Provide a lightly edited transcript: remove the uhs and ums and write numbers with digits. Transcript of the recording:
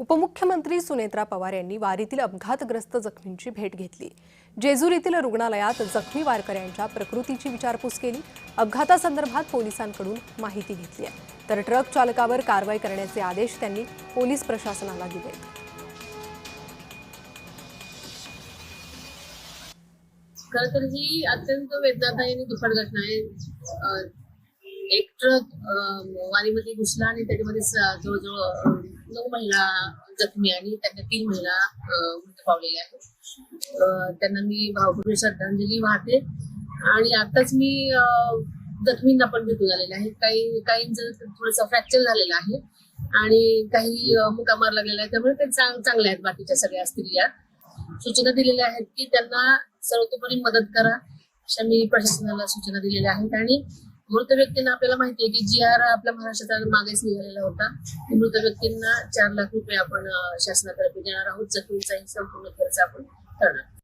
उपमुख्यमंत्री सुनेत्रा पवार यांनी वारीतील अपघातग्रस्त जखमींची भेट घेतली। जेजूर येथील रुग्णालयात जखमी वारकऱ्यांच्या प्रकृतीची विचारपूस केली। अपघातासंदर्भात पोलिसांकडून माहिती घेतली आहे, तर ट्रक चालकावर कारवाई करण्याचे आदेश त्यांनी पोलीस प्रशासनाला दिले। खरं तर ही अत्यंत वेदनादायी आणि दुःखद घटना आहे। एक ट्रक वारीमध्ये घुसला आणि त्याच्यामध्ये जवळजवळ 9 महिला जखमी आणि त्यातल्या 3 महिला मृत्यू पावलेल्या आहेत। त्यांना मी भावपूर्ण श्रद्धांजली वाहते आणि आताच मी जखमींना पण भेटून आलेले आहे। काहींचं थोडंसं फ्रॅक्चर झालेलं आहे आणि काही मुका मार लागलेला आहे, त्यामुळे ते चांगले आहेत। बाकीच्या सगळ्या स्त्रिया सूचना दिलेल्या आहेत की त्यांना सर्वतोपरी मदत करा, अशा मी प्रशासनाला सूचना दिलेल्या आहेत। आणि मृत व्यक्तींना आपल्याला माहिती आहे की GR आपल्या महाराष्ट्रात मागेच निघालेला होता। मृत व्यक्तींना 4 लाख रुपये आपण शासनातर्फे देणार आहोत। जखमींचाही संपूर्ण खर्च आपण करणार।